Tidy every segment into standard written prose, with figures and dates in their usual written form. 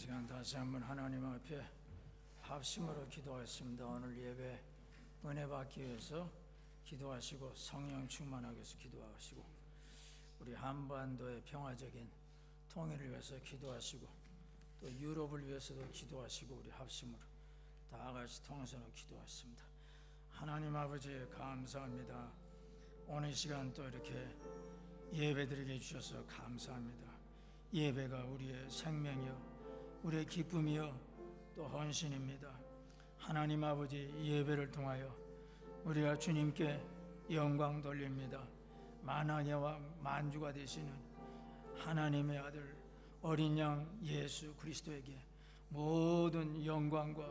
시간 다시 한번 하나님 앞에 합심으로 기도하겠습니다. 오늘 예배 은혜 받기 위해서 기도하시고 성령 충만하기 위해서 기도하시고 우리 한반도의 평화적인 통일을 위해서 기도하시고 또 유럽을 위해서도 기도하시고 우리 합심으로 다 같이 통성으로 기도하십니다. 하나님 아버지 감사합니다. 오늘 시간 또 이렇게 예배드리게 해주셔서 감사합니다. 예배가 우리의 생명이요 우리의 기쁨이요 또 헌신입니다. 하나님 아버지 예배를 통하여 우리가 주님께 영광 돌립니다. 만왕의 왕 만주가 되시는 하나님의 아들 어린 양 예수 그리스도에게 모든 영광과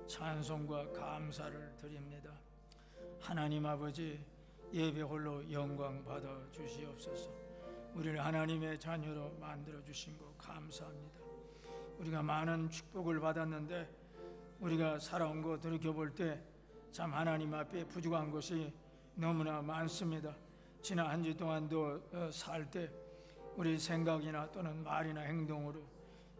찬송과 감사를 드립니다. 하나님 아버지 예배 홀로 영광 받아 주시옵소서. 우리를 하나님의 자녀로 만들어 주신 것 감사합니다. 우리가 많은 축복을 받았는데 우리가 살아온 거 돌이켜볼 때 참 하나님 앞에 부족한 것이 너무나 많습니다. 지난 한 주 동안도 살 때 우리 생각이나 또는 말이나 행동으로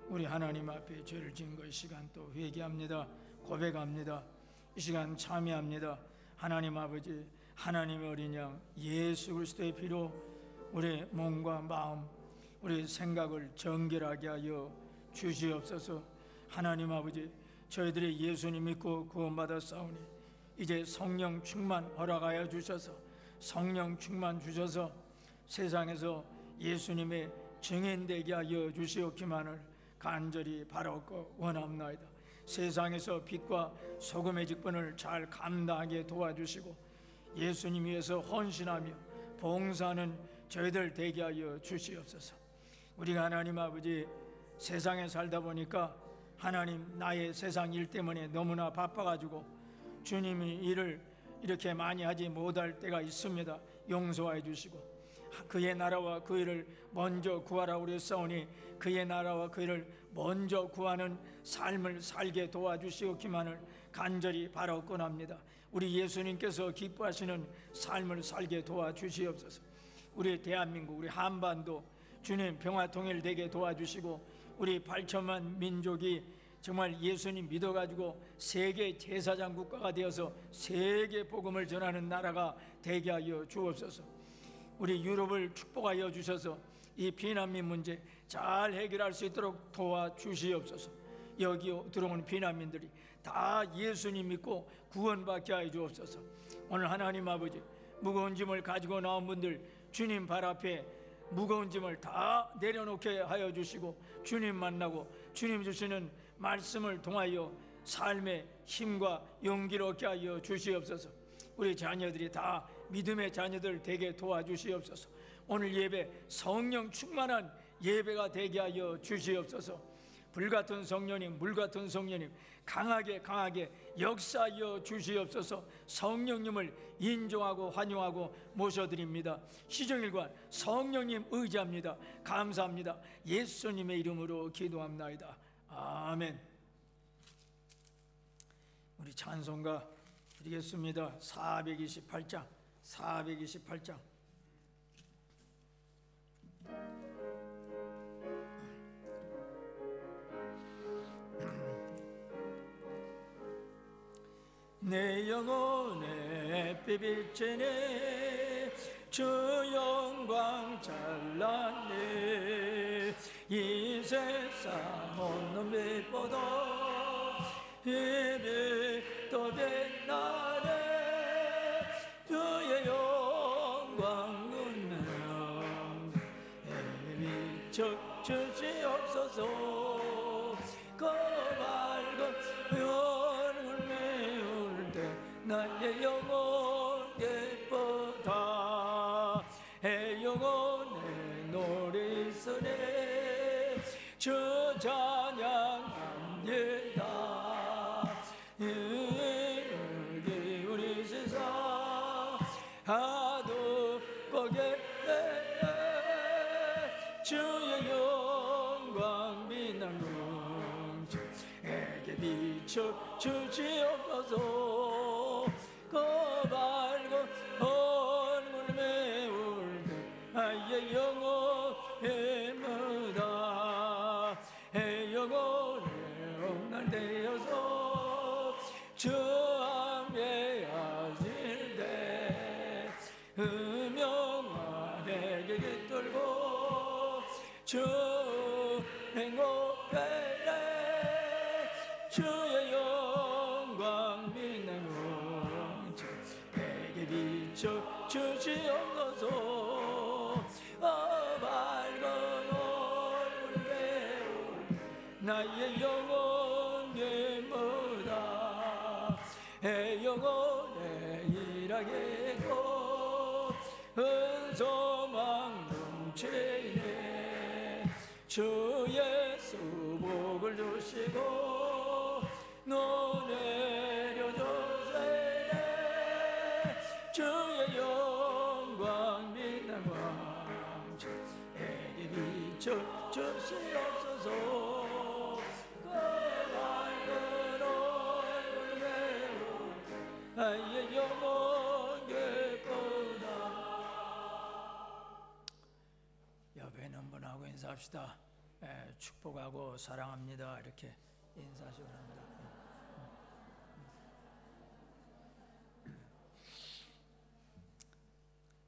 우리 하나님 앞에 죄를 지은 것 이 시간 또 회개합니다. 고백합니다. 이 시간 참여합니다. 하나님 아버지 하나님의 어린 양 예수 그리스도의 피로 우리 몸과 마음 우리 생각을 정결하게 하여 주시옵소서. 하나님 아버지 저희들이 예수님 믿고 구원받아 싸우니 이제 성령 충만 허락하여 주셔서 성령 충만 주셔서 세상에서 예수님의 증인되게 하여 주시옵기만을 간절히 바라옵고 원합나이다. 세상에서 빛과 소금의 직분을 잘 감당하게 도와주시고 예수님 위해서 헌신하며 봉사하는 저희들 되게 하여 주시옵소서. 우리가 하나님 아버지 세상에 살다 보니까 하나님 나의 세상 일 때문에 너무나 바빠가지고 주님이 일을 이렇게 많이 하지 못할 때가 있습니다. 용서해 주시고 그의 나라와 그 일을 먼저 구하라고 그랬사오니 그의 나라와 그 일을 먼저 구하는 삶을 살게 도와주시옵기만을 간절히 바라옵곤 합니다. 우리 예수님께서 기뻐하시는 삶을 살게 도와주시옵소서. 우리 대한민국 우리 한반도 주님 평화통일되게 도와주시고 우리 8천만 민족이 정말 예수님 믿어가지고 세계 제사장 국가가 되어서 세계 복음을 전하는 나라가 되게 하여 주옵소서. 우리 유럽을 축복하여 주셔서 이 비난민 문제 잘 해결할 수 있도록 도와주시옵소서. 여기 들어오는 비난민들이 다 예수님 믿고 구원받게 하여 주옵소서. 오늘 하나님 아버지 무거운 짐을 가지고 나온 분들 주님 발 앞에 무거운 짐을 다 내려놓게 하여 주시고 주님 만나고 주님 주시는 말씀을 통하여 삶의 힘과 용기를 얻게 하여 주시옵소서. 우리 자녀들이 다 믿음의 자녀들 되게 도와주시옵소서. 오늘 예배 성령 충만한 예배가 되게 하여 주시옵소서. 불같은 성령님 물같은 성령님 강하게 역사하여 주시옵소서. 성령님을 인정하고 환영하고 모셔드립니다. 시정일관 성령님 의지합니다. 감사합니다. 예수님의 이름으로 기도합나이다. 아멘. 우리 찬송가 드리겠습니다. 428장 내 영혼에 비비치네 주 영광 찬란해 이 세상 없는 빛보다 빛이 더 빛나네 주의 영광 은혜함 비춰 주시옵소서. 그 밝은 얼굴 메울 때 나의 영혼 예쁘다. 해 영혼의 노래소리 주 찬양합니다. 이르기 우리 세상 하도 보게 주의 영광 빛나는 주에게 비춰 주시옵소서. 그 밝은 주 행복하네 주의 영광 빛나고 주에게 비춰 주시옵소서 밝은 얼굴 배우 나의 영혼 예무다 영혼의 일하겠고 은소망 넘치네 주 예수 복을 주시고 노 내려주세요 주의 영광 빛난 광주에게 비춰 주시옵소서 밝은 얼굴 배우 나의 영혼 예쁘다. 옆에는 분하고 인사합시다. 축복하고 사랑합니다 이렇게 인사하시기 바랍니다.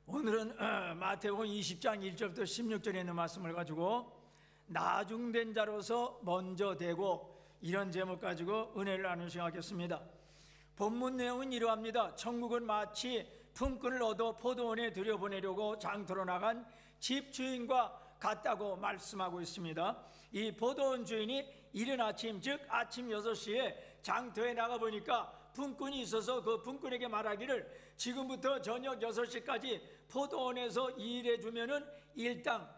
오늘은 마태복음 20장 1절부터 16절에 있는 말씀을 가지고 나중된 자로서 먼저 되고 이런 제목 가지고 은혜를 나누 시작하겠습니다. 본문 내용은 이러합니다. 천국은 마치 품꾼을 얻어 포도원에 들여보내려고 장터로 나간 집주인과 같다고 말씀하고 있습니다. 이 포도원 주인이 이른 아침 즉 아침 6시에 장터에 나가보니까 품꾼이 있어서 그 품꾼에게 말하기를 지금부터 저녁 6시까지 포도원에서 일해주면은 일당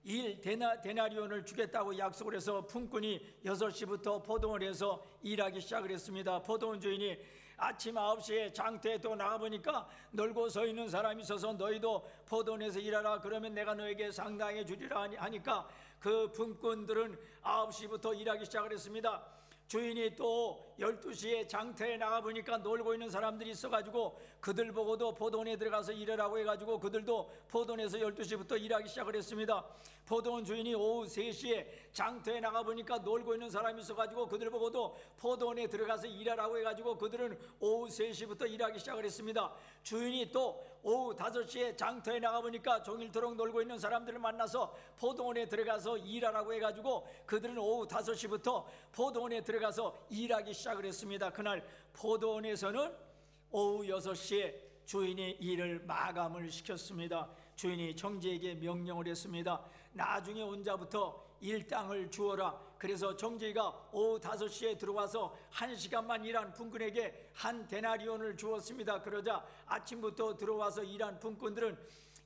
1데나리온을 주겠다고 약속을 해서 품꾼이 6시부터 포도원에서 일하기 시작을 했습니다. 포도원 주인이 아침 9시에 장터에 또 나가보니까 놀고 서 있는 사람이 있어서 너희도 포도원에서 일하라 그러면 내가 너에게 상당히 주리라 하니까 그 품꾼들은 9시부터 일하기 시작을 했습니다. 주인이 또 12시에 장터에 나가보니까 놀고 있는 사람들이 있어가지고 그들 보고도 포도원에 들어가서 일하라고 해가지고 그들도 포도원에서 12시부터 일하기 시작을 했습니다. 포도원 주인이 오후 3시에 장터에 나가보니까 놀고 있는 사람이 있어가지고 그들 보고도 포도원에 들어가서 일하라고 해가지고 그들은 오후 3시부터 일하기 시작을 했습니다. 주인이 또 오후 5시에 장터에 나가보니까 종일토록 놀고 있는 사람들을 만나서 포도원에 들어가서 일하라고 해가지고 그들은 오후 5시부터 포도원에 들어가서 일하기 시작을 했습니다. 그날 포도원에서는 오후 6시에 주인이 일을 마감을 시켰습니다. 주인이 정제에게 명령을 했습니다. 나중에 온 자부터 일당을 주어라. 그래서 정제가 오후 5시에 들어와서 1시간만 일한 품꾼에게 1데나리온을 주었습니다. 그러자 아침부터 들어와서 일한 품꾼들은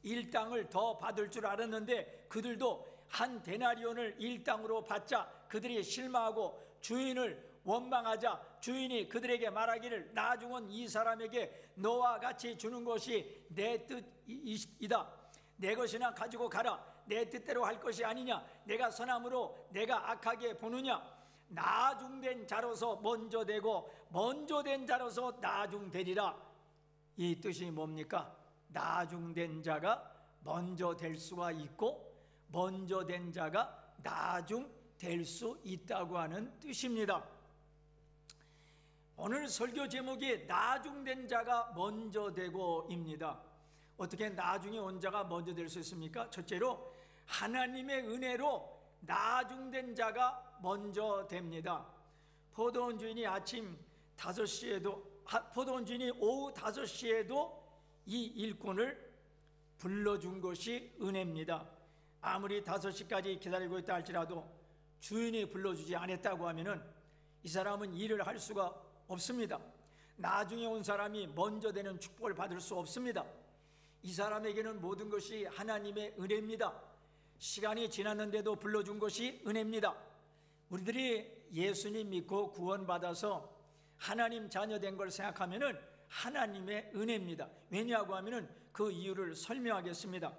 일당을 더 받을 줄 알았는데 그들도 1데나리온을 일당으로 받자 그들이 실망하고 주인을 원망하자 주인이 그들에게 말하기를 나중은 이 사람에게 너와 같이 주는 것이 내 뜻이다. 내 것이나 가지고 가라. 내 뜻대로 할 것이 아니냐. 내가 선함으로 내가 악하게 보느냐. 나중된 자로서 먼저 되고 먼저 된 자로서 나중되리라. 이 뜻이 뭡니까? 나중된 자가 먼저 될 수가 있고 먼저 된 자가 나중될 수 있다고 하는 뜻입니다. 오늘 설교 제목이 나중된 자가 먼저 되고입니다. 어떻게 나중에 온 자가 먼저 될 수 있습니까? 첫째로 하나님의 은혜로 나중된 자가 먼저 됩니다. 포도원 주인이 오후 5시에도 이 일꾼을 불러준 것이 은혜입니다. 아무리 5시까지 기다리고 있다 할지라도 주인이 불러주지 않았다고 하면은 이 사람은 일을 할 수가 없습니다. 나중에 온 사람이 먼저 되는 축복을 받을 수 없습니다. 이 사람에게는 모든 것이 하나님의 은혜입니다. 시간이 지났는데도 불러준 것이 은혜입니다. 우리들이 예수님 믿고 구원받아서 하나님 자녀된 걸 생각하면은 하나님의 은혜입니다. 왜냐하고 하면은 그 이유를 설명하겠습니다.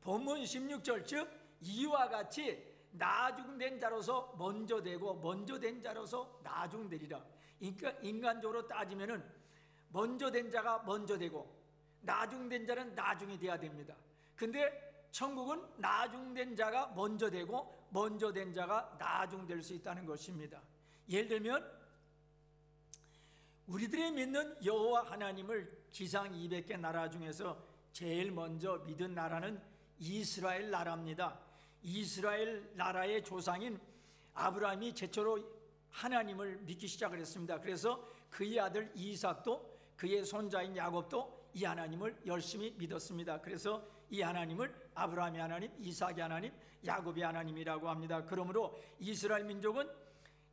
본문 16절 즉 이와 같이 나중된 자로서 먼저 되고 먼저 된 자로서 나중되리라. 그러니까 인간적으로 따지면은 먼저 된 자가 먼저 되고 나중된 자는 나중이 돼야 됩니다. 근데 천국은 나중된 자가 먼저 되고 먼저 된 자가 나중될 수 있다는 것입니다. 예를 들면 우리들이 믿는 여호와 하나님을 지상 200개 나라 중에서 제일 먼저 믿은 나라는 이스라엘 나라입니다. 이스라엘 나라의 조상인 아브라함이 최초로 하나님을 믿기 시작을 했습니다. 그래서 그의 아들 이삭도 그의 손자인 야곱도 이 하나님을 열심히 믿었습니다. 그래서 이 하나님을 아브라함의 하나님, 이삭의 하나님, 야곱의 하나님이라고 합니다. 그러므로 이스라엘 민족은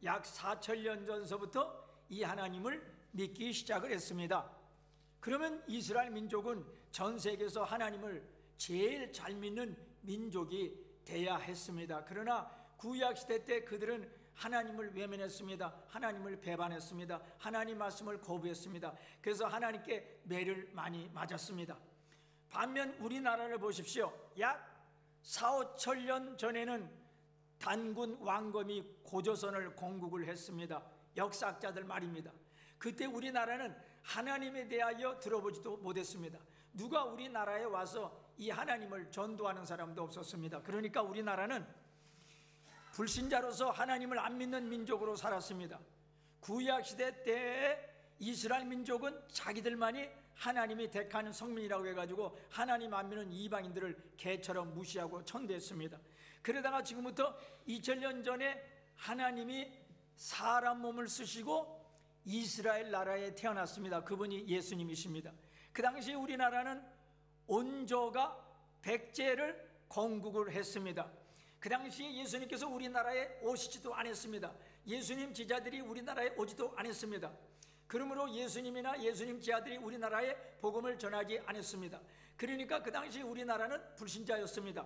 약 4,000년 전서부터 이 하나님을 믿기 시작을 했습니다. 그러면 이스라엘 민족은 전 세계에서 하나님을 제일 잘 믿는 민족이 돼야 했습니다. 그러나 구약시대 때 그들은 하나님을 외면했습니다. 하나님을 배반했습니다. 하나님 말씀을 거부했습니다. 그래서 하나님께 매를 많이 맞았습니다. 반면 우리나라를 보십시오. 약 4,5천년 전에는 단군 왕검이 고조선을 공국을 했습니다. 역사학자들 말입니다. 그때 우리나라는 하나님에 대하여 들어보지도 못했습니다. 누가 우리나라에 와서 이 하나님을 전도하는 사람도 없었습니다. 그러니까 우리나라는 불신자로서 하나님을 안 믿는 민족으로 살았습니다. 구약시대 때에 이스라엘 민족은 자기들만이 하나님이 택한 성민이라고 해가지고 하나님 안 믿는 이방인들을 개처럼 무시하고 천대했습니다. 그러다가 지금부터 2000년 전에 하나님이 사람 몸을 쓰시고 이스라엘 나라에 태어났습니다. 그분이 예수님이십니다. 그 당시 우리나라는 온조가 백제를 건국을 했습니다. 그 당시에 예수님께서 우리나라에 오시지도 않았습니다. 예수님 제자들이 우리나라에 오지도 않았습니다. 그러므로 예수님이나 예수님 제자들이 우리나라에 복음을 전하지 않았습니다. 그러니까 그 당시 우리나라는 불신자였습니다.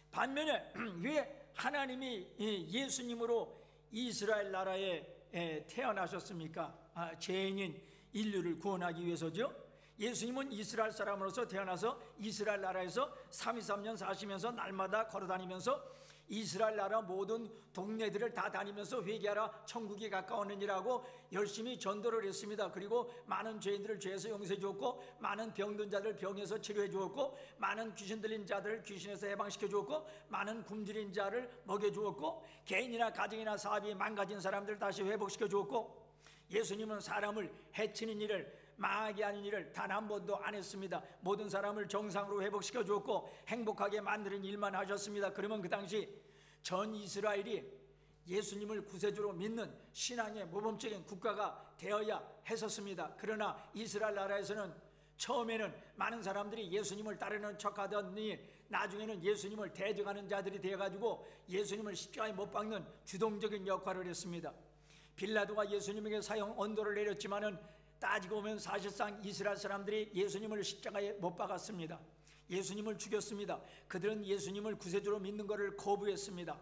반면에 왜 하나님이 예수님으로 이스라엘 나라에 태어나셨습니까? 죄인인 인류를 구원하기 위해서죠. 예수님은 이스라엘 사람으로서 태어나서 이스라엘 나라에서 33년 사시면서 날마다 걸어다니면서 이스라엘 나라 모든 동네들을 다 다니면서 회개하라 천국이 가까웠느니라고 열심히 전도를 했습니다. 그리고 많은 죄인들을 죄에서 용서해 주었고, 많은 병든 자들 병에서 치료해 주었고, 많은 귀신 들린 자들을 귀신에서 해방시켜 주었고, 많은 굶주린 자를 먹여 주었고, 개인이나 가정이나 사업이 망가진 사람들을 다시 회복시켜 주었고, 예수님은 사람을 해치는 일을, 망하게 하는 일을 단 한 번도 안 했습니다. 모든 사람을 정상으로 회복시켜 주었고 행복하게 만드는 일만 하셨습니다. 그러면 그 당시 전 이스라엘이 예수님을 구세주로 믿는 신앙의 모범적인 국가가 되어야 했었습니다. 그러나 이스라엘 나라에서는 처음에는 많은 사람들이 예수님을 따르는 척하더니 나중에는 예수님을 대적하는 자들이 되어가지고 예수님을 십자가에 못 박는 주동적인 역할을 했습니다. 빌라도가 예수님에게 사형 언도를 내렸지만은 따지고 보면 사실상 이스라엘 사람들이 예수님을 십자가에 못 박았습니다. 예수님을 죽였습니다. 그들은 예수님을 구세주로 믿는 것을 거부했습니다.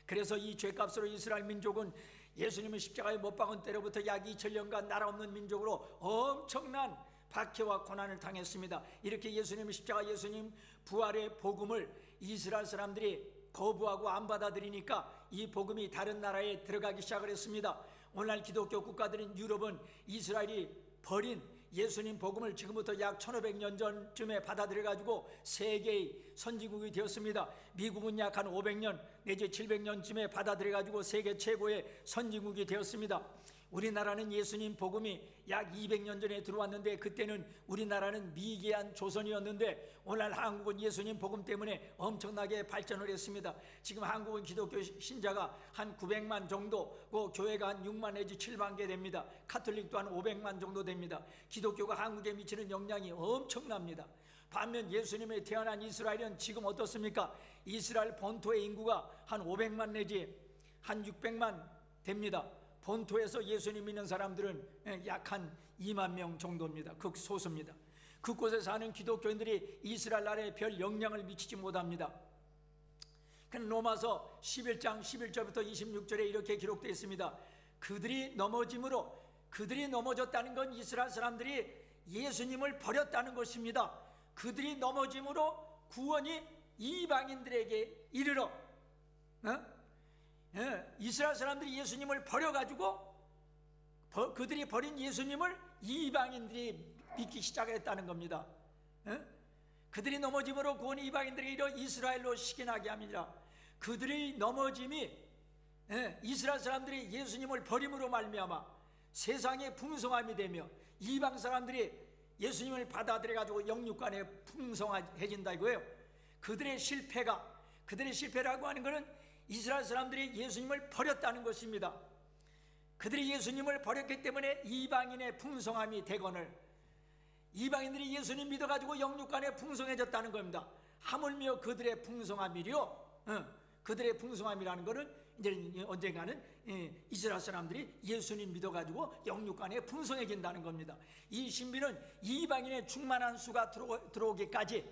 그래서 이 죄값으로 이스라엘 민족은 예수님을 십자가에 못 박은 때로부터 약 2000년간 나라 없는 민족으로 엄청난 박해와 고난을 당했습니다. 이렇게 예수님의 십자가, 예수님 부활의 복음을 이스라엘 사람들이 거부하고 안 받아들이니까 이 복음이 다른 나라에 들어가기 시작을 했습니다. 오늘날 기독교 국가들인 유럽은 이스라엘이 버린 예수님 복음을 지금부터 약 1500년 전쯤에 받아들여가지고 세계의 선진국이 되었습니다. 미국은 약 한 500년 내지 700년쯤에 받아들여가지고 세계 최고의 선진국이 되었습니다. 우리나라는 예수님 복음이 약 200년 전에 들어왔는데 그때는 우리나라는 미개한 조선이었는데 오늘날 한국은 예수님 복음 때문에 엄청나게 발전을 했습니다. 지금 한국은 기독교 신자가 한 900만 정도, 교회가 한 6만 내지 7만 개 됩니다. 카톨릭도 한 500만 정도 됩니다. 기독교가 한국에 미치는 영향이 엄청납니다. 반면 예수님이 태어난 이스라엘은 지금 어떻습니까? 이스라엘 본토의 인구가 한 500만 내지 한 600만 됩니다. 본토에서 예수님 믿는 사람들은 약 한 2만 명 정도입니다. 극소수입니다. 그곳에 사는 기독교인들이 이스라엘 나라에 별 영향을 미치지 못합니다. 로마서 11장 11절부터 26절에 이렇게 기록되어 있습니다. 그들이 넘어졌다는 건 이스라엘 사람들이 예수님을 버렸다는 것입니다. 그들이 넘어짐으로 구원이 이방인들에게 이르러 이스라엘 사람들이 예수님을 버려가지고 그들이 버린 예수님을 이방인들이 믿기 시작했다는 겁니다. 그들이 넘어짐으로 구원이 이방인들에게 이르러 이스라엘로 식인하게 합니다. 그들의 넘어짐이 이스라엘 사람들이 예수님을 버림으로 말미암아 세상의 풍성함이 되며 이방 사람들이 예수님을 받아들여가지고 영육간에 풍성해진다 이거예요. 그들의 실패가 그들의 실패라고 하는 것은 이스라엘 사람들이 예수님을 버렸다는 것입니다. 그들이 예수님을 버렸기 때문에 이방인의 풍성함이 되거늘 이방인들이 예수님 믿어가지고 영육간에 풍성해졌다는 겁니다. 하물며 그들의 풍성함이요, 그들의 풍성함이라는 것은 이제 언젠가는 이스라엘 사람들이 예수님 믿어가지고 영육간에 풍성해진다는 겁니다. 이 신비는 이방인의 충만한 수가 들어오기까지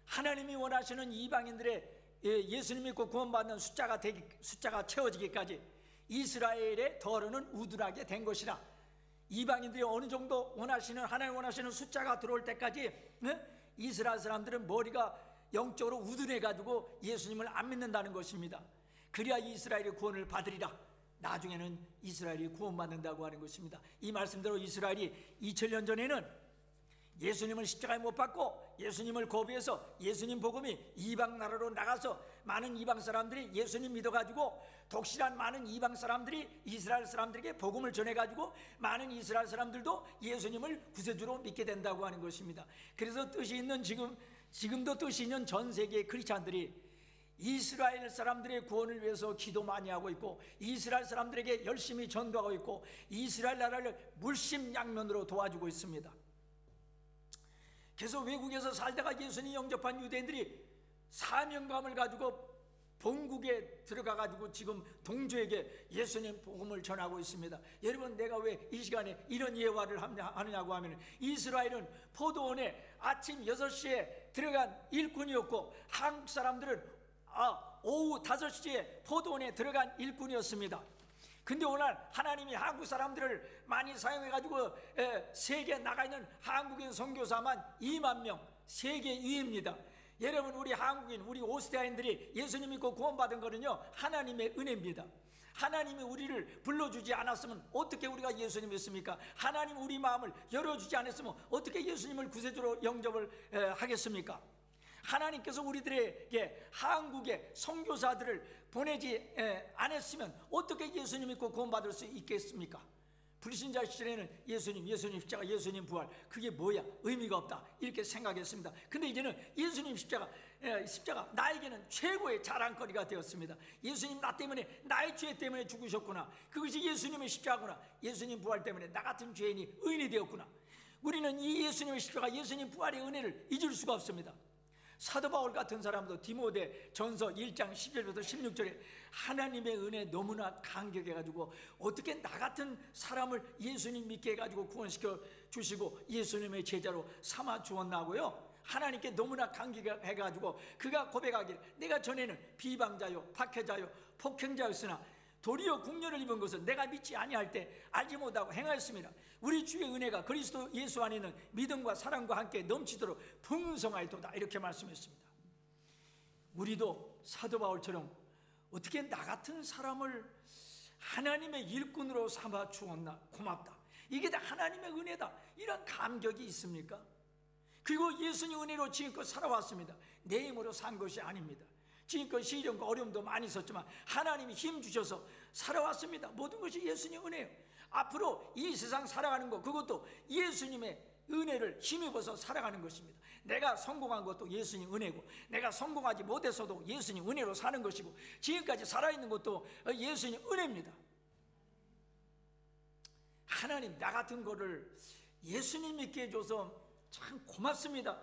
하나님이 원하시는 이방인들의 예수님 믿고 구원받는 숫자가 채워지기까지 이스라엘의 더러는 우둔하게 된 것이라. 이방인들이 어느 정도 하나님 원하시는 숫자가 들어올 때까지 이스라엘 사람들은 머리가 영적으로 우둔해가지고 예수님을 안 믿는다는 것입니다. 그래야 이스라엘이 구원을 받으리라. 나중에는 이스라엘이 구원받는다고 하는 것입니다. 이 말씀대로 이스라엘이 2000년 전에는 예수님을 십자가에 못 박고 예수님을 거부해서 예수님 복음이 이방 나라로 나가서 많은 이방 사람들이 예수님 믿어가지고 독실한 많은 이방 사람들이 이스라엘 사람들에게 복음을 전해가지고 많은 이스라엘 사람들도 예수님을 구세주로 믿게 된다고 하는 것입니다. 그래서 뜻이 있는 지금도 뜻이 있는 전 세계의 크리스찬들이 이스라엘 사람들의 구원을 위해서 기도 많이 하고 있고 이스라엘 사람들에게 열심히 전도하고 있고 이스라엘 나라를 물심양면으로 도와주고 있습니다. 그래서 외국에서 살다가 예수님 영접한 유대인들이 사명감을 가지고 본국에 들어가가지고 지금 동조에게 예수님 복음을 전하고 있습니다. 여러분, 내가 왜 이 시간에 이런 예화를 하느냐고 하면 이스라엘은 포도원에 아침 6시에 들어간 일꾼이었고 한국 사람들은 오후 5시에 포도원에 들어간 일꾼이었습니다. 근데 오늘 하나님이 한국 사람들을 많이 사용해가지고 세계에 나가 있는 한국인 선교사만 2만 명, 세계 2위입니다. 여러분, 우리 한국인, 우리 오스트리아인들이 예수님 믿고 구원받은 거는요, 하나님의 은혜입니다. 하나님이 우리를 불러주지 않았으면 어떻게 우리가 예수님 믿습니까? 하나님 우리 마음을 열어주지 않았으면 어떻게 예수님을 구세주로 영접을 하겠습니까? 하나님께서 우리들에게 한국에 선교사들을 보내지 않았으면 어떻게 예수님 믿고 구원받을 수 있겠습니까? 불신자 시절에는 예수님 십자가, 예수님 부활, 그게 뭐야? 의미가 없다, 이렇게 생각했습니다. 근데 이제는 예수님 십자가 나에게는 최고의 자랑거리가 되었습니다. 예수님 나 때문에, 나의 죄 때문에 죽으셨구나. 그것이 예수님의 십자가구나. 예수님 부활 때문에 나 같은 죄인이 의인이 되었구나. 우리는 이 예수님의 십자가, 예수님 부활의 은혜를 잊을 수가 없습니다. 사도 바울 같은 사람도 디모데 전서 1장 10절부터 16절에 하나님의 은혜 너무나 감격해가지고 어떻게 나 같은 사람을 예수님 믿게 해가지고 구원시켜 주시고 예수님의 제자로 삼아 주었나고요. 하나님께 너무나 감격해가지고 그가 고백하기를 내가 전에는 비방자요 박해자요 폭행자였으나 도리어 국련을 입은 것은 내가 믿지 아니할 때 알지 못하고 행하였습니다. 우리 주의 은혜가 그리스도 예수 안에 있는 믿음과 사랑과 함께 넘치도록 풍성하였도다, 이렇게 말씀했습니다. 우리도 사도 바울처럼 어떻게 나 같은 사람을 하나님의 일꾼으로 삼아 주었나, 고맙다, 이게 다 하나님의 은혜다, 이런 감격이 있습니까? 그리고 예수님 은혜로 지금껏 살아왔습니다. 내 힘으로 산 것이 아닙니다. 지금껏 시련과 어려움도 많이 있었지만 하나님이 힘 주셔서 살아왔습니다. 모든 것이 예수님 은혜예요. 앞으로 이 세상 살아가는 것, 그것도 예수님의 은혜를 힘입어서 살아가는 것입니다. 내가 성공한 것도 예수님 은혜고 내가 성공하지 못했어도 예수님 은혜로 사는 것이고 지금까지 살아있는 것도 예수님 은혜입니다. 하나님, 나 같은 거를 예수님 믿게 해줘서 참 고맙습니다.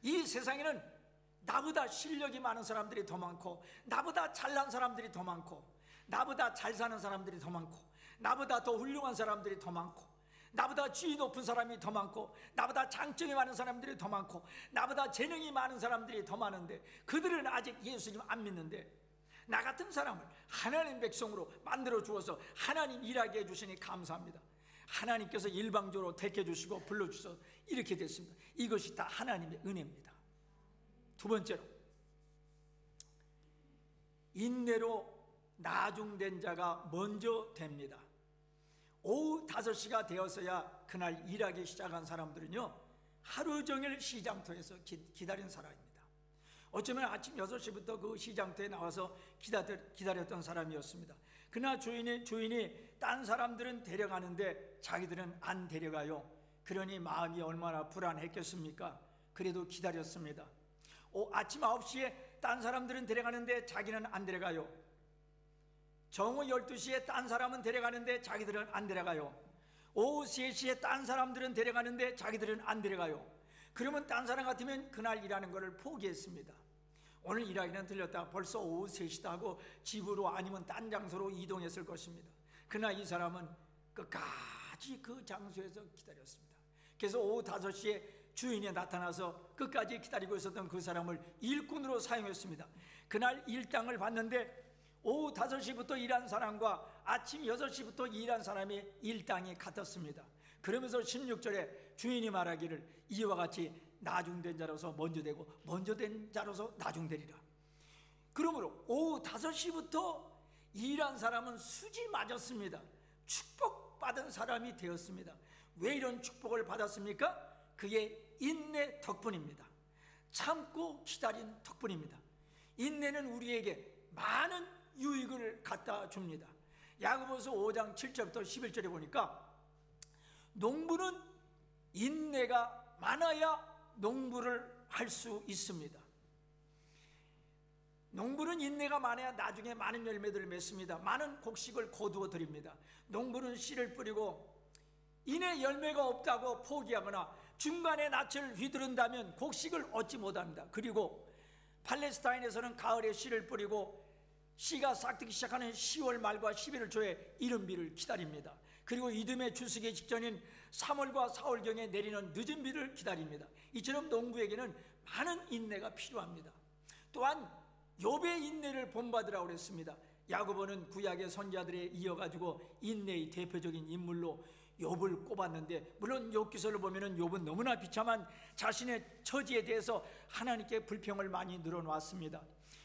이 세상에는 나보다 실력이 많은 사람들이 더 많고 나보다 잘난 사람들이 더 많고 나보다 잘 사는 사람들이 더 많고 나보다 더 훌륭한 사람들이 더 많고 나보다 지위 높은 사람이 더 많고 나보다 장점이 많은 사람들이 더 많고 나보다 재능이 많은 사람들이 더 많은데 그들은 아직 예수님 안 믿는데 나 같은 사람을 하나님 백성으로 만들어 주어서 하나님 일하게 해주시니 감사합니다. 하나님께서 일방적으로 택해주시고 불러주셔서 이렇게 됐습니다. 이것이 다 하나님의 은혜입니다. 두 번째로, 인내로 나중된 자가 먼저 됩니다. 오후 5시가 되어서야 그날 일하기 시작한 사람들은요, 하루 종일 시장터에서 기다린 사람입니다. 어쩌면 아침 6시부터 그 시장터에 나와서 기다렸던 사람이었습니다. 그러나 주인이 딴 사람들은 데려가는데 자기들은 안 데려가요. 그러니 마음이 얼마나 불안했겠습니까? 그래도 기다렸습니다. 아침 9시에 딴 사람들은 데려가는데 자기는 안 데려가요. 정오 12시에 딴 사람은 데려가는데 자기들은 안 데려가요. 오후 3시에 딴 사람들은 데려가는데 자기들은 안 데려가요. 그러면 딴 사람 같으면 그날 일하는 것을 포기했습니다. 오늘 일하기는 들렸다 벌써 오후 3시다 하고 집으로 아니면 딴 장소로 이동했을 것입니다. 그러나 이 사람은 끝까지 그 장소에서 기다렸습니다. 그래서 오후 5시에 주인이 나타나서 끝까지 기다리고 있었던 그 사람을 일꾼으로 사용했습니다. 그날 일당을 받는데 오후 5시부터 일한 사람과 아침 6시부터 일한 사람의 일당이 같았습니다. 그러면서 16절에 주인이 말하기를 이와 같이 나중된 자로서 먼저 되고 먼저 된 자로서 나중되리라. 그러므로 오후 5시부터 일한 사람은 수지 맞았습니다. 축복받은 사람이 되었습니다. 왜 이런 축복을 받았습니까? 그의 인내 덕분입니다. 참고 기다린 덕분입니다. 인내는 우리에게 많은 유익을 갖다 줍니다. 야고보서 5장 7절부터 11절에 보니까 농부는 인내가 많아야 농부를 할 수 있습니다. 농부는 인내가 많아야 나중에 많은 열매들을 맺습니다. 많은 곡식을 거두어 드립니다. 농부는 씨를 뿌리고 이내 열매가 없다고 포기하거나 중간에 낯을 휘두른다면 곡식을 얻지 못합니다. 그리고 팔레스타인에서는 가을에 씨를 뿌리고 씨가 싹트기 시작하는 10월 말과 11월 초에 이른 비를 기다립니다. 그리고 이듬해 주스기 직전인 3월과 4월경에 내리는 늦은 비를 기다립니다. 이처럼 농부에게는 많은 인내가 필요합니다. 또한 욥의 인내를 본받으라고 그랬습니다. 야고보는 구약의 선지자들에 이어가지고 인내의 대표적인 인물로 욥을 꼽았는데, 물론 욥기서를 보면은 욥은 너무나 비참한 자신의 처지에 대해서 하나님께 불평을 많이 늘어놓았습니다.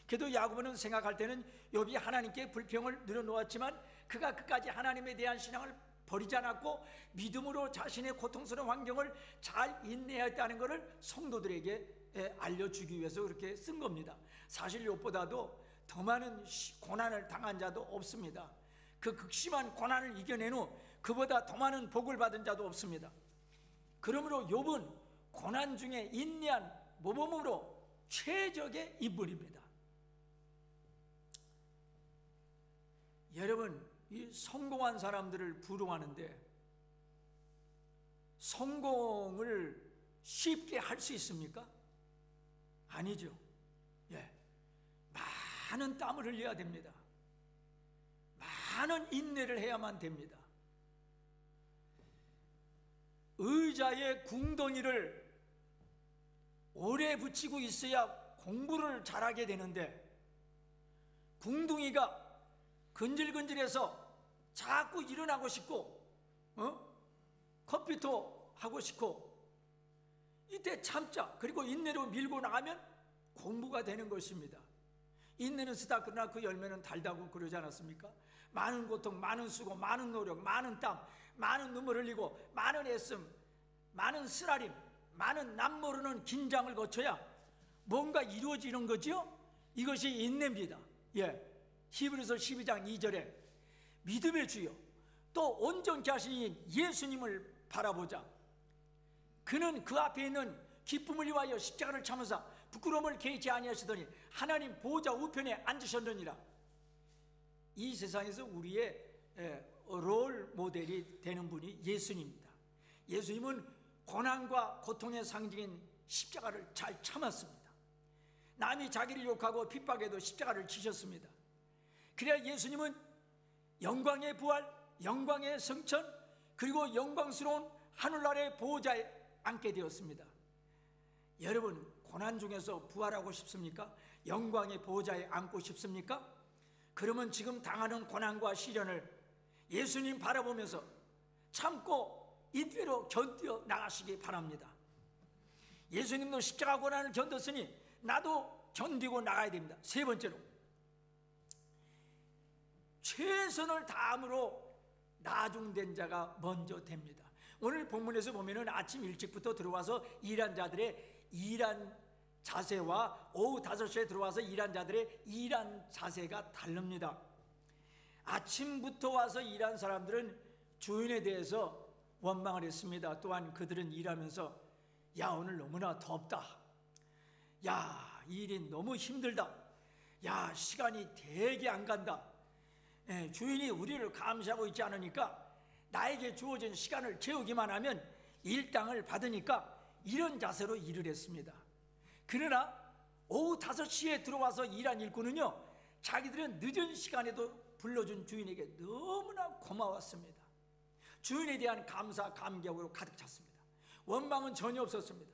그래도 야고보는 생각할 때는 욥이 하나님께 불평을 늘어놓았지만 그가 끝까지 하나님에 대한 신앙을 버리지 않았고 믿음으로 자신의 고통스러운 환경을 잘 인내했다는 것을 성도들에게 알려주기 위해서 그렇게 쓴 겁니다. 사실 욥보다도 더 많은 고난을 당한 자도 없습니다. 그 극심한 고난을 이겨낸 후 그보다 더 많은 복을 받은 자도 없습니다. 그러므로 욥은 고난 중에 인내한 모범으로 최적의 인물입니다. 여러분, 이 성공한 사람들을 부러워하는데 성공을 쉽게 할 수 있습니까? 아니죠. 예, 많은 땀을 흘려야 됩니다. 많은 인내를 해야만 됩니다. 의자에 궁덩이를 오래 붙이고 있어야 공부를 잘하게 되는데 궁둥이가 근질근질해서 자꾸 일어나고 싶고 컴퓨터 하고 싶고 이때 참자, 그리고 인내로 밀고 나가면 공부가 되는 것입니다. 인내는 쓰다 그러나 그 열매는 달다고 그러지 않았습니까? 많은 고통, 많은 수고, 많은 노력, 많은 땀, 많은 눈물 흘리고 많은 애씀, 많은 쓰라림, 많은 남모르는 긴장을 거쳐야 뭔가 이루어지는 거죠. 이것이 인내입니다. 예, 히브리서 12장 2절에 믿음의 주여 또 온전케 하시니 예수님을 바라보자. 그는 그 앞에 있는 기쁨을 위하여 십자가를 참으사 부끄러움을 개의치 아니하시더니 하나님 보좌 우편에 앉으셨느니라. 이 세상에서 우리의 롤 모델이 되는 분이 예수님입니다. 예수님은 고난과 고통의 상징인 십자가를 잘 참았습니다. 남이 자기를 욕하고 핍박해도 십자가를 지셨습니다. 그래야 예수님은 영광의 부활, 영광의 성천, 그리고 영광스러운 하늘나라의 보호자에 앉게 되었습니다. 여러분, 고난 중에서 부활하고 싶습니까? 영광의 보호자에 앉고 싶습니까? 그러면 지금 당하는 고난과 시련을 예수님 바라보면서 참고 인대로 견뎌 나가시기 바랍니다. 예수님도 십자가 고난을 견뎠으니 나도 견디고 나가야 됩니다. 세 번째로, 최선을 다함으로 나중된 자가 먼저 됩니다. 오늘 본문에서 보면은 아침 일찍부터 들어와서 일한 자들의 일한 자세와 오후 5시에 들어와서 일한 자들의 일한 자세가 다릅니다. 아침부터 와서 일한 사람들은 주인에 대해서 원망을 했습니다. 또한 그들은 일하면서 야, 오늘 너무나 덥다. 야, 이 일이 너무 힘들다. 야, 시간이 되게 안 간다. 주인이 우리를 감시하고 있지 않으니까 나에게 주어진 시간을 채우기만 하면 일당을 받으니까 이런 자세로 일을 했습니다. 그러나 오후 5시에 들어와서 일한 일꾼은요, 자기들은 늦은 시간에도 불러준 주인에게 너무나 고마웠습니다. 주인에 대한 감사, 감격으로 가득 찼습니다. 원망은 전혀 없었습니다.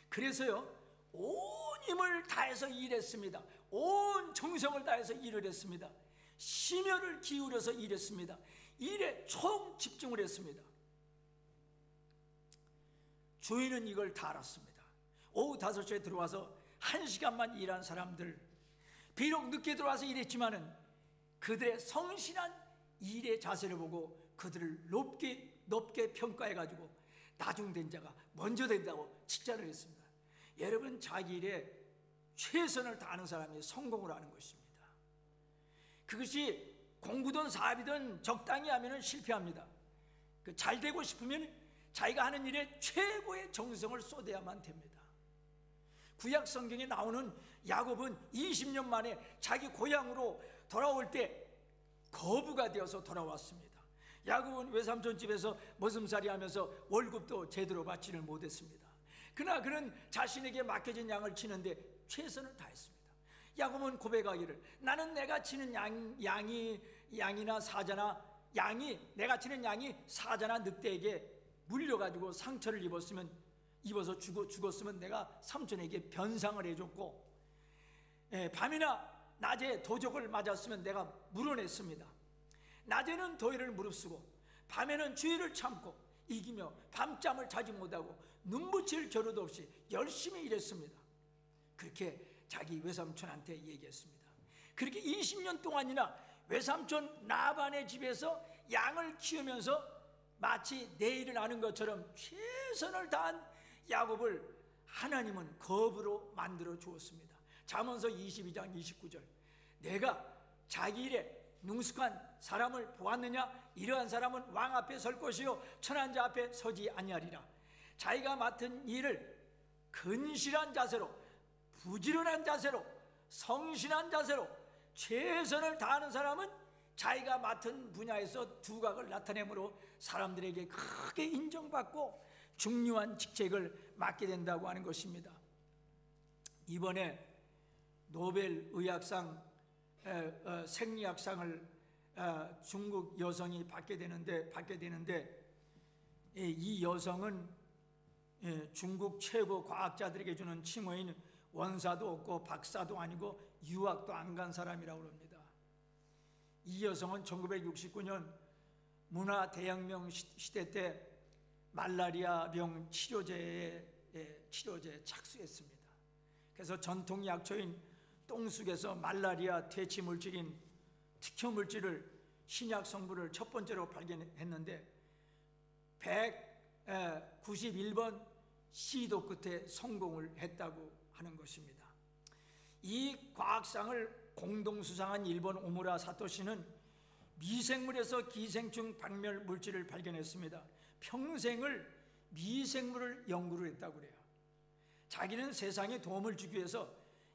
그래서요, 온 힘을 다해서 일했습니다. 온 정성을 다해서 일을 했습니다. 심혈을 기울여서 일했습니다. 일에 총 집중을 했습니다. 주인은 이걸 다 알았습니다. 오후 5시에 들어와서 1시간만 일한 사람들, 비록 늦게 들어와서 일했지만은 그들의 성실한 일의 자세를 보고 그들을 높게 평가해가지고 나중된 자가 먼저 된다고 칭찬을 했습니다. 여러분, 자기 일에 최선을 다하는 사람이 성공을 하는 것입니다. 그것이 공부든 사업이든 적당히 하면 실패합니다. 잘 되고 싶으면 자기가 하는 일에 최고의 정성을 쏟아야만 됩니다. 구약 성경에 나오는 야곱은 20년 만에 자기 고향으로 돌아올 때 거부가 되어서 돌아왔습니다. 야곱은 외삼촌 집에서 머슴살이 하면서 월급도 제대로 받지를 못했습니다. 그러나 그는 자신에게 맡겨진 양을 치는데 최선을 다했습니다. 야곱은 고백하기를, 나는 내가 치는 양이나 사자나 내가 치는 양이 사자나 늑대에게 물려가지고 상처를 입어서 죽었으면 내가 삼촌에게 변상을 해줬고, 밤이나 낮에 도적을 맞았으면 내가 물어냈습니다. 낮에는 더위를 무릅쓰고 밤에는 추위를 참고 이기며 밤잠을 자지 못하고 눈붙일 겨를도 없이 열심히 일했습니다. 그렇게 자기 외삼촌한테 얘기했습니다. 그렇게 20년 동안이나 외삼촌 라반의 집에서 양을 키우면서 마치 내 일을 아는 것처럼 최선을 다한 야곱을 하나님은 거부로 만들어 주었습니다. 잠언서 22장 29절, 내가 자기 일에 능숙한 사람을 보았느냐? 이러한 사람은 왕 앞에 설 것이요 천한 자 앞에 서지 아니하리라. 자기가 맡은 일을 근실한 자세로, 부지런한 자세로, 성실한 자세로 최선을 다하는 사람은 자기가 맡은 분야에서 두각을 나타내므로 사람들에게 크게 인정받고 중요한 직책을 맡게 된다고 하는 것입니다. 이번에 노벨 의학상 생리학상을 중국 여성이 받게 되는데 이 여성은 중국 최고 과학자들에게 주는 칭호인 원사도 없고 박사도 아니고 유학도 안 간 사람이라고 합니다. 이 여성은 1969년 문화대혁명 시대 때 말라리아병 치료제에 착수했습니다. 그래서 전통 약초인 똥쑥에서 말라리아 퇴치 물질인 특효 물질을, 신약 성분을 첫 번째로 발견했는데 191번 시도 끝에 성공을 했다고 하는 것입니다. 이 과학상을 공동 수상한 일본 오무라 사토시는 미생물에서 기생충 박멸 물질을 발견했습니다. 평생을 미생물을 연구를 했다고 그래요. 자기는 세상에 도움을 주기 위해서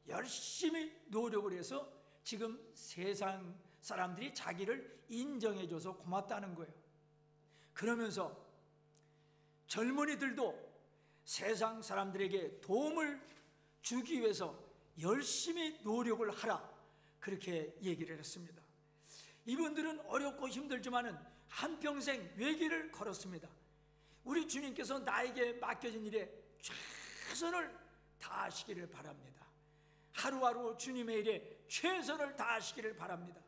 열심히 노력을 해서 지금 세상 사람들이 자기를 인정해줘서 고맙다는 거예요. 그러면서 젊은이들도 세상 사람들에게 도움을 주기 위해서 열심히 노력을 하라, 그렇게 얘기를 했습니다. 이분들은 어렵고 힘들지만은 한평생 외길을 걸었습니다. 우리 주님께서 나에게 맡겨진 일에 최선을 다하시기를 바랍니다. 하루하루 주님의 일에 최선을 다하시기를 바랍니다.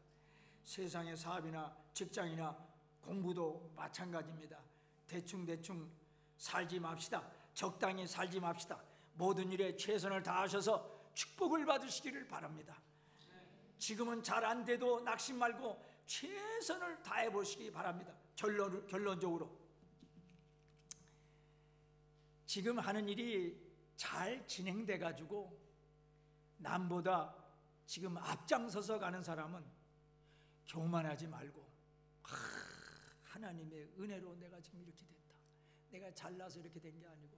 세상의 사업이나 직장이나 공부도 마찬가지입니다. 대충 살지 맙시다. 적당히 살지 맙시다. 모든 일에 최선을 다하셔서 축복을 받으시기를 바랍니다. 지금은 잘 안 돼도 낙심 말고 최선을 다해 보시기 바랍니다. 결론적으로 지금 하는 일이 잘 진행돼 가지고 남보다 지금 앞장서서 가는 사람은 교만하지 말고, 하나님의 은혜로 내가 지금 이렇게 됐다, 내가 잘나서 이렇게 된 게 아니고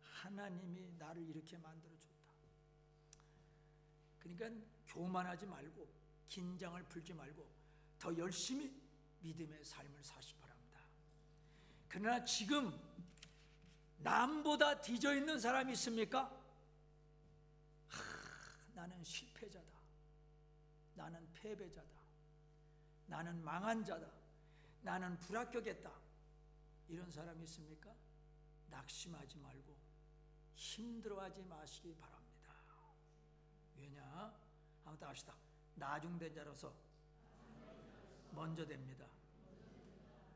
하나님이 나를 이렇게 만들어줬다, 그러니까 교만하지 말고 긴장을 풀지 말고 더 열심히 믿음의 삶을 사시기 바랍니다. 그러나 지금 남보다 뒤져 있는 사람이 있습니까? 나는 실패자다, 나는 패배자다, 나는 망한 자다, 나는 불합격했다, 이런 사람이 있습니까? 낙심하지 말고 힘들어하지 마시기 바랍니다. 왜냐? 한번 더 합시다. 나중된 자로서 먼저 됩니다.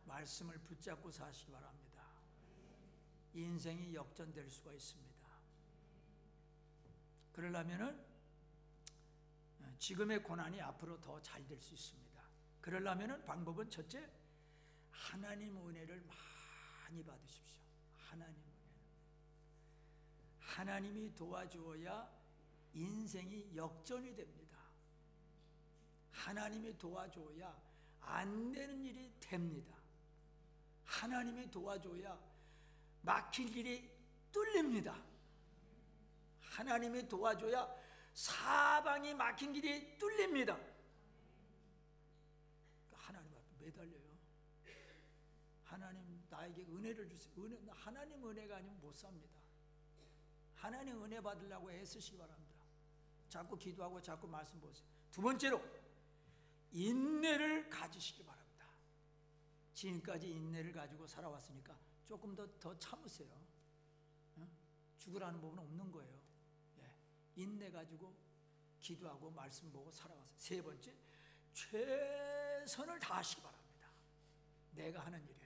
말씀을 붙잡고 사시기 바랍니다. 인생이 역전될 수가 있습니다. 그러려면은 지금의 고난이 앞으로 더 잘 될 수 있습니다. 그러려면은 방법은 첫째, 하나님 은혜를 많이 받으십시오. 하나님 은혜. 하나님이 도와주어야 인생이 역전이 됩니다. 하나님이 도와줘야 안 되는 일이 됩니다. 하나님이 도와줘야 막힐 일이 뚫립니다. 하나님이 도와줘야 사방이 막힌 길이 뚫립니다. 하나님 앞에 매달려요. 하나님 나에게 은혜를 주세요. 하나님 은혜가 아니면 못 삽니다. 하나님 은혜 받으려고 애쓰시기 바랍니다. 자꾸 기도하고 자꾸 말씀 보세요. 두 번째로 인내를 가지시기 바랍니다. 지금까지 인내를 가지고 살아왔으니까 조금 더 참으세요. 죽으라는 법은 없는 거예요. 인내 가지고 기도하고 말씀 보고 살아왔어요. 세 번째, 최선을 다하시기 바랍니다. 내가 하는 일에.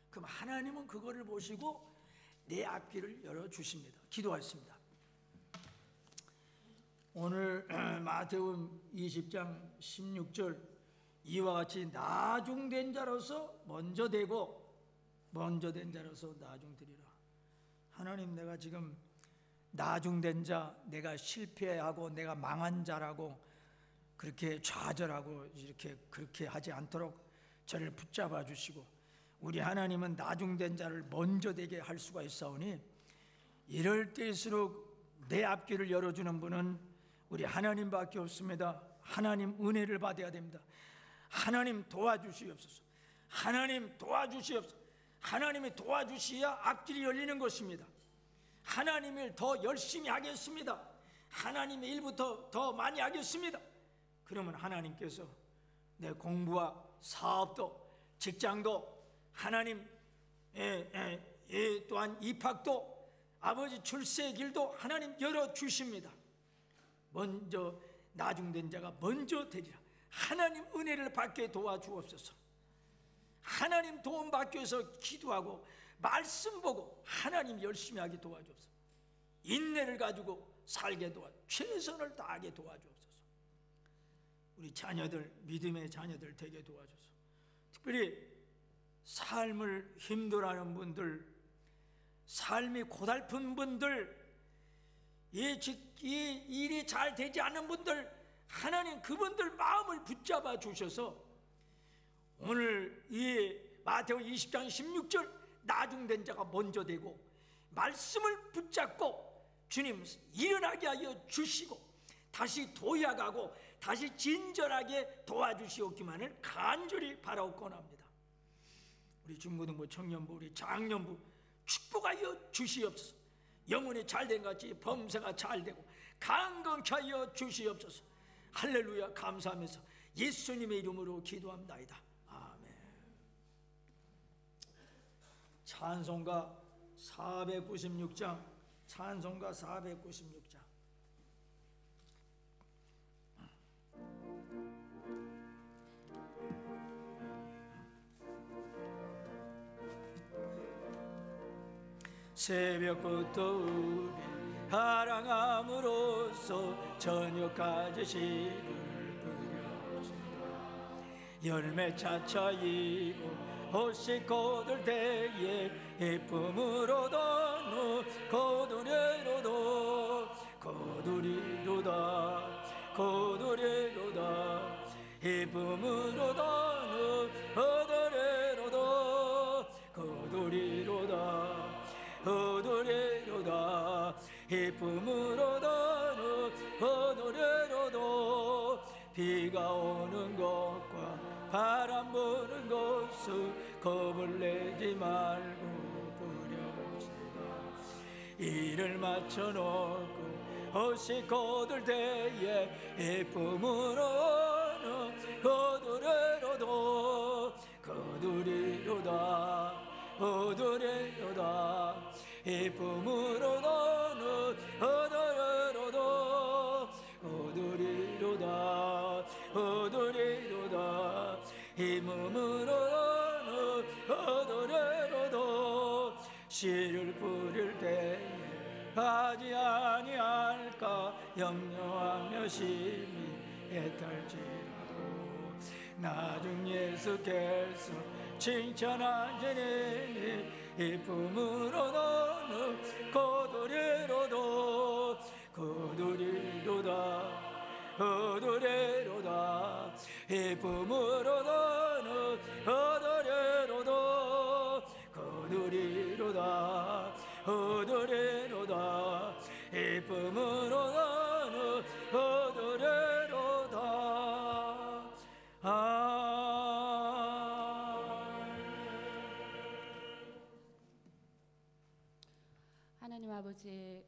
그럼 하나님은 그거를 보시고 내 앞길을 열어주십니다. 기도하겠습니다. 오늘 마태복음 20장 16절, 이와 같이 나중된 자로서 먼저 되고 먼저 된 자로서 나중되리라. 하나님, 내가 지금 나중된 자, 내가 실패하고 내가 망한 자라고 그렇게 좌절하고 그렇게 하지 않도록 저를 붙잡아 주시고, 우리 하나님은 나중된 자를 먼저 되게 할 수가 있사오니 이럴 때일수록 내 앞길을 열어주는 분은 우리 하나님밖에 없습니다. 하나님 은혜를 받아야 됩니다. 하나님 도와주시옵소서. 하나님 도와주시옵소서. 하나님이 도와주셔야 앞길이 열리는 것입니다. 하나님을 더 열심히 하겠습니다. 하나님의 일부터 더 많이 하겠습니다. 그러면 하나님께서 내 공부와 사업도 직장도 하나님 또한 입학도 아버지 출세의 길도 하나님 열어주십니다. 먼저 나중된 자가 먼저 되리라. 하나님 은혜를 받게 도와주옵소서. 하나님 도움 받기 위해서 기도하고 말씀 보고 하나님 열심히 하게 도와주옵소서. 인내를 가지고 살게 최선을 다하게 도와주옵소서. 우리 자녀들, 믿음의 자녀들 되게 도와줘서, 특별히 삶을 힘들어하는 분들, 삶이 고달픈 분들, 이 일이 잘 되지 않는 분들, 하나님 그분들 마음을 붙잡아 주셔서 오늘 이 마태복음 20장 16절, 나중된 자가 먼저 되고 말씀을 붙잡고 주님 일어나게 하여 주시고 다시 도약하고 다시 진절하게 도와주시옵기만을 간절히 바라옵곤합니다. 우리 중고등부, 청년부, 우리 장년부 축복하여 주시옵소서. 영혼이 잘된 것 같이 범사가 잘되고 강건케 하여 주시옵소서. 할렐루야. 감사하면서 예수님의 이름으로 기도합나이다. 아멘. 찬송가 496장, 찬송가 496장. 새벽부터 우리 사랑함으로써 저녁까지 시를 부려봅시다. 열매 차차이고 호식 거둘 때에 기쁨으로도 거두리로도 거두리로다 거두리로다 기쁨으로도 거두리로도 거두리로다 거두리로다 기쁨으로도 거두리로다 일을 마쳐놓고 옷이 거둘 때에 기쁨으로는 거두리로다 거두리로다 거두리로다 기쁨으로는 거두리로다 거두리로다 거두리로다 힘음으로는 거두리로다 씨를 뿌릴 때에 하지 아니할까 염려하며 심히 애탈지라도 나중 예수께서 칭찬하시니 기쁨으로 너는 거두리로다 거두리로다 거두리로다 기쁨으로 너는 거두리로다 거두리로다 거두리로다 기쁨으로 너는 거두리로다 하나님 아버지,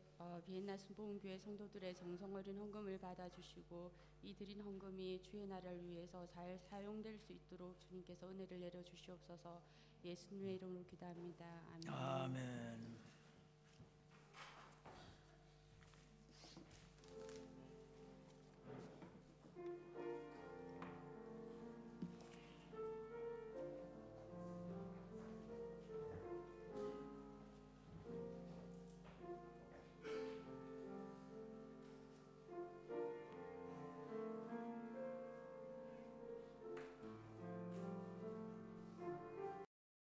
비엔나 순복음교회 성도들의 정성 어린 헌금을 받아주시고 이 드린 헌금이 주의 나라를 위해서 잘 사용될 수 있도록 주님께서 은혜를 내려주시옵소서. 예수님의 이름으로 기도합니다. 아멘. 아멘.